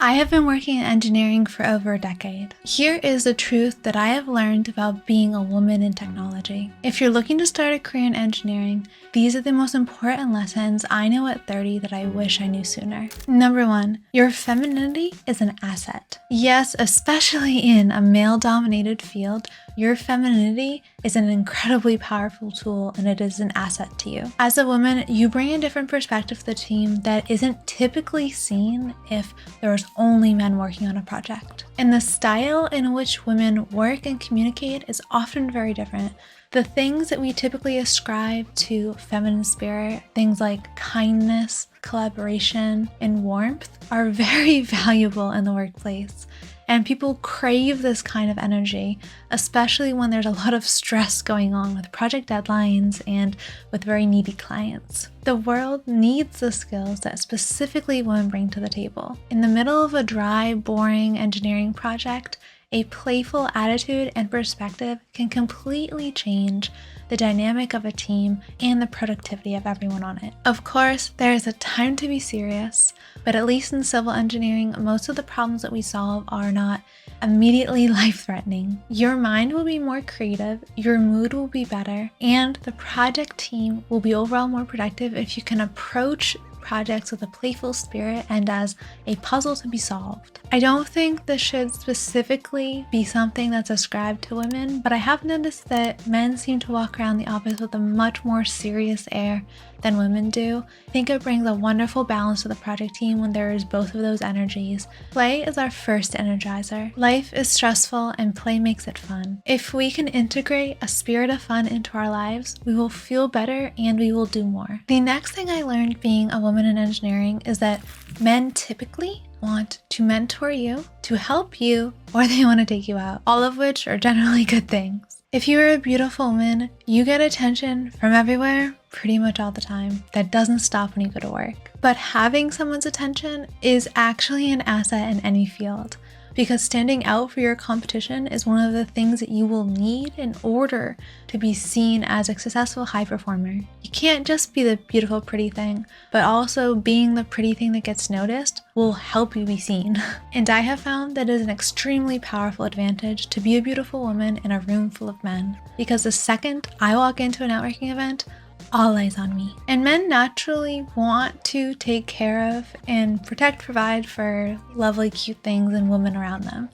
I have been working in engineering for over a decade. Here is the truth that I have learned about being a woman in technology. If you're looking to start a career in engineering, these are the most important lessons I know at 30 that I wish I knew sooner. Number 1, your femininity is an asset. Yes, especially in a male-dominated field, your femininity is an incredibly powerful tool and it is an asset to you. As a woman, you bring a different perspective to the team that isn't typically seen if there's only men working on a project. And the style in which women work and communicate is often very different. The things that we typically ascribe to feminine spirit, things like kindness, collaboration, and warmth, are very valuable in the workplace. And people crave this kind of energy, especially when there's a lot of stress going on with project deadlines and with very needy clients. The world needs the skills that specifically women bring to the table. In the middle of a dry, boring engineering project, a playful attitude and perspective can completely change the dynamic of a team and the productivity of everyone on it. Of course, there is a time to be serious, but at least in civil engineering, most of the problems that we solve are not immediately life-threatening. Your mind will be more creative, your mood will be better, and the project team will be overall more productive if you can approach projects with a playful spirit and as a puzzle to be solved. I don't think this should specifically be something that's ascribed to women, but I have noticed that men seem to walk around the office with a much more serious air than women do. I think it brings a wonderful balance to the project team when there is both of those energies. Play is our first energizer. Life is stressful and play makes it fun. If we can integrate a spirit of fun into our lives, we will feel better and we will do more. The next thing I learned being a woman in engineering is that men typically want to mentor you, to help you, or they want to take you out, all of which are generally good things. If you are a beautiful woman, you get attention from everywhere pretty much all the time. That doesn't stop when you go to work. But having someone's attention is actually an asset in any field, because standing out for your competition is one of the things that you will need in order to be seen as a successful high performer. You can't just be the beautiful, pretty thing, but also being the pretty thing that gets noticed will help you be seen. And I have found that it is an extremely powerful advantage to be a beautiful woman in a room full of men, because the second I walk into a networking event, all eyes on me. And men naturally want to take care of and provide for lovely, cute things and women around them.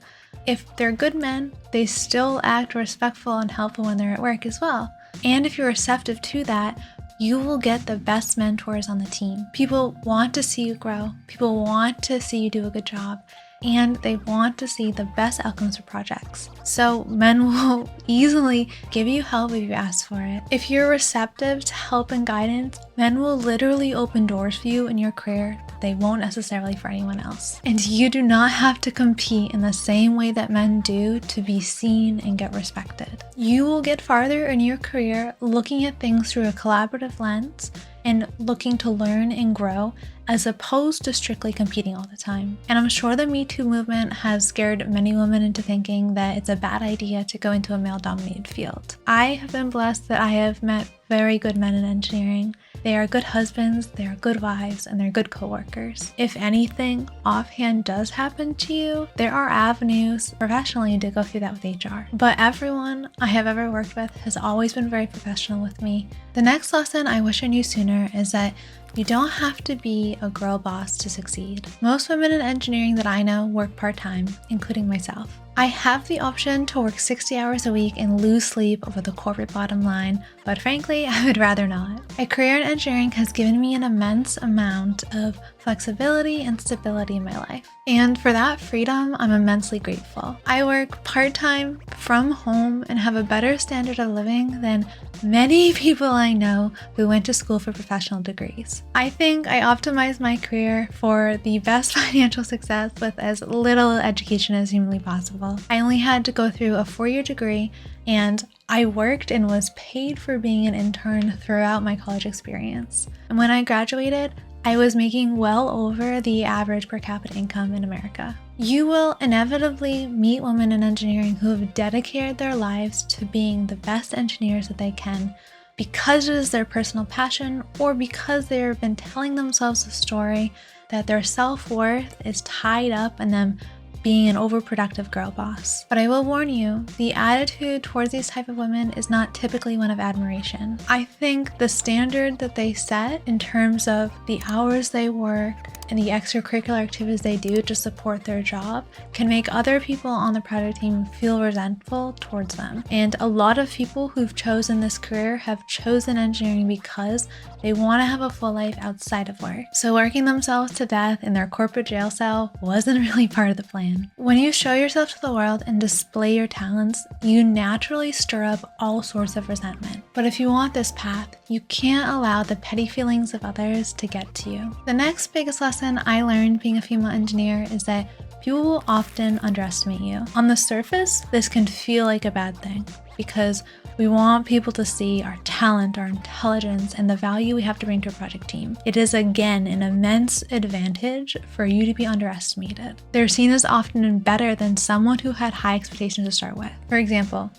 If they're good men, they still act respectful and helpful when they're at work as well. And if you're receptive to that, you will get the best mentors on the team. People want to see you grow. People want to see you do a good job. And they want to see the best outcomes for projects. So men will easily give you help if you ask for it. If you're receptive to help and guidance, men will literally open doors for you in your career that they won't necessarily for anyone else. And you do not have to compete in the same way that men do to be seen and get respected. You will get farther in your career looking at things through a collaborative lens and looking to learn and grow, as opposed to strictly competing all the time. And I'm sure the Me Too movement has scared many women into thinking that it's a bad idea to go into a male-dominated field. I have been blessed that I have met very good men in engineering. They are good husbands, they are good wives, and they're good co-workers. If anything offhand does happen to you, there are avenues professionally to go through that with HR. But everyone I have ever worked with has always been very professional with me. The next lesson I wish I knew sooner is that you don't have to be a girl boss to succeed. Most women in engineering that I know work part-time, including myself. I have the option to work 60 hours a week and lose sleep over the corporate bottom line, but frankly, I would rather not. A career in engineering has given me an immense amount of flexibility and stability in my life. And for that freedom, I'm immensely grateful. I work part-time from home and have a better standard of living than many people I know who went to school for professional degrees. I think I optimized my career for the best financial success with as little education as humanly possible. I only had to go through a 4-year degree, and I worked and was paid for being an intern throughout my college experience. And when I graduated, I was making well over the average per capita income in America. You will inevitably meet women in engineering who have dedicated their lives to being the best engineers that they can because it is their personal passion or because they have been telling themselves a story that their self-worth is tied up in them being an overproductive girl boss. But I will warn you, the attitude towards these type of women is not typically one of admiration. I think the standard that they set in terms of the hours they work and the extracurricular activities they do to support their job can make other people on the project team feel resentful towards them. And a lot of people who've chosen this career have chosen engineering because they want to have a full life outside of work. So working themselves to death in their corporate jail cell wasn't really part of the plan. When you show yourself to the world and display your talents, you naturally stir up all sorts of resentment. But if you want this path, you can't allow the petty feelings of others to get to you. The next biggest lesson I learned being a female engineer is that people will often underestimate you. On the surface, this can feel like a bad thing because we want people to see our talent, our intelligence, and the value we have to bring to a project team. It is again an immense advantage for you to be underestimated. They're seen as often better than someone who had high expectations to start with. For example,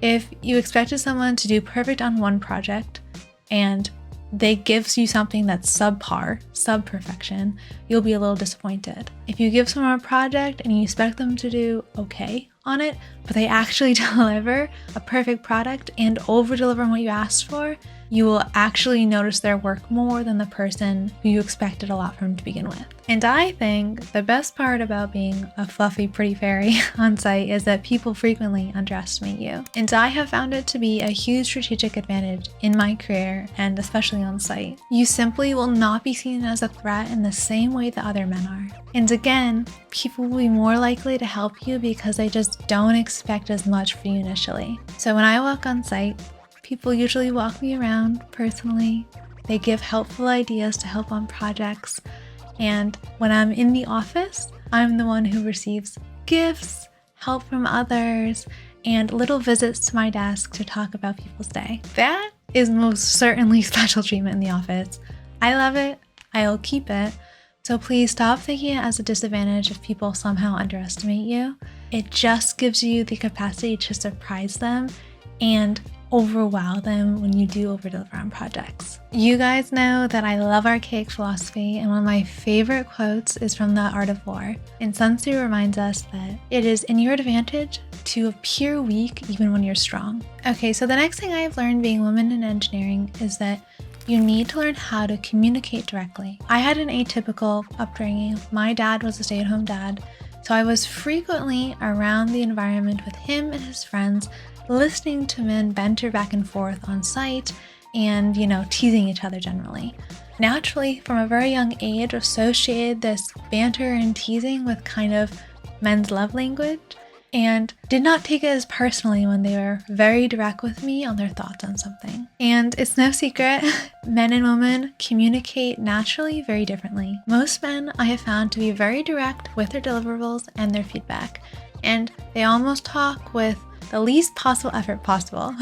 if you expected someone to do perfect on one project and they gives you something that's subpar, sub-perfection, you'll be a little disappointed. If you give someone a project and you expect them to do okay on it, but they actually deliver a perfect product and over-deliver on what you asked for, you will actually notice their work more than the person who you expected a lot from to begin with. And I think the best part about being a fluffy, pretty fairy on site is that people frequently underestimate you. And I have found it to be a huge strategic advantage in my career and especially on site. You simply will not be seen as a threat in the same way that other men are. And again, people will be more likely to help you because they just don't expect as much from you initially. So when I walk on site, people usually walk me around personally. They give helpful ideas to help on projects. And when I'm in the office, I'm the one who receives gifts, help from others, and little visits to my desk to talk about people's day. That is most certainly special treatment in the office. I love it. I'll keep it. So please stop thinking it as a disadvantage if people somehow underestimate you. It just gives you the capacity to surprise them and overwow them when you do over-deliver on projects. You guys know that I love archaic philosophy, and one of my favorite quotes is from The Art of War. And Sun Tzu reminds us that it is in your advantage to appear weak even when you're strong. Okay, so the next thing I've learned being a woman in engineering is that you need to learn how to communicate directly. I had an atypical upbringing. My dad was a stay-at-home dad, so I was frequently around the environment with him and his friends, listening to men banter back and forth on site and, teasing each other generally. Naturally, from a very young age, associated this banter and teasing with kind of men's love language and did not take it as personally when they were very direct with me on their thoughts on something. And it's no secret, men and women communicate naturally very differently. Most men I have found to be very direct with their deliverables and their feedback, and they almost talk with the least possible effort possible,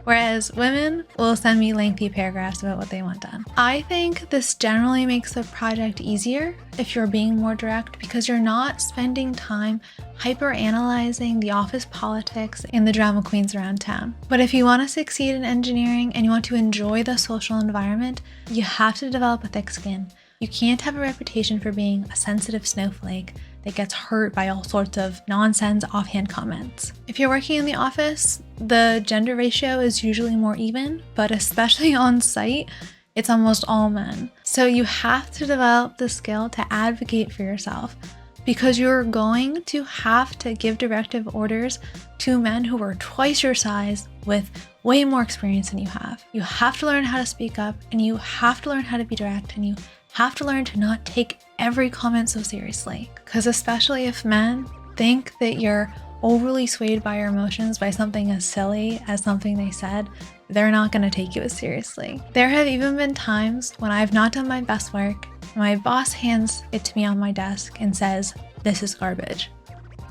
whereas women will send me lengthy paragraphs about what they want done. I think this generally makes the project easier if you're being more direct because you're not spending time hyper-analyzing the office politics and the drama queens around town. But if you want to succeed in engineering and you want to enjoy the social environment, you have to develop a thick skin. You can't have a reputation for being a sensitive snowflake that gets hurt by all sorts of nonsense offhand comments. If you're working in the office, the gender ratio is usually more even, but especially on site, it's almost all men. So you have to develop the skill to advocate for yourself because you're going to have to give directive orders to men who are twice your size with way more experience than you have. You have to learn how to speak up, and you have to learn how to be direct, and you have to learn to not take every comment so seriously. Because especially if men think that you're overly swayed by your emotions by something as silly as something they said, they're not going to take you as seriously. There have even been times when I've not done my best work, and my boss hands it to me on my desk and says, "This is garbage."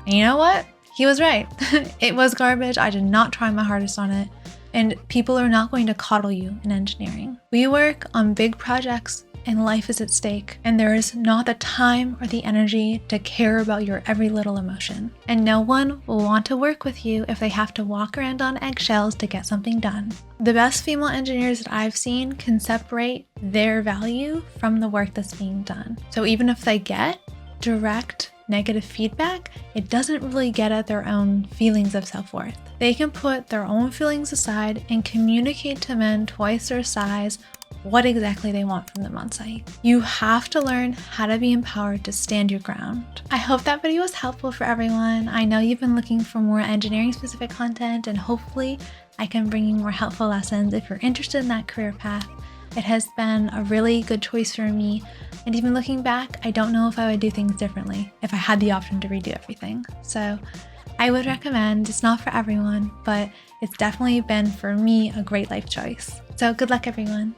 And you know what? He was right. It was garbage. I did not try my hardest on it. And people are not going to coddle you in engineering. We work on big projects and life is at stake, and there is not the time or the energy to care about your every little emotion. And no one will want to work with you if they have to walk around on eggshells to get something done. The best female engineers that I've seen can separate their value from the work that's being done. So even if they get direct negative feedback, it doesn't really get at their own feelings of self-worth. They can put their own feelings aside and communicate to men twice their size what exactly they want from them on site. You have to learn how to be empowered to stand your ground. I hope that video was helpful for everyone. I know you've been looking for more engineering specific content, and hopefully I can bring you more helpful lessons if you're interested in that career path. It has been a really good choice for me, and even looking back, I don't know if I would do things differently if I had the option to redo everything. So I would recommend. It's not for everyone, but it's definitely been for me a great life choice. So good luck, everyone.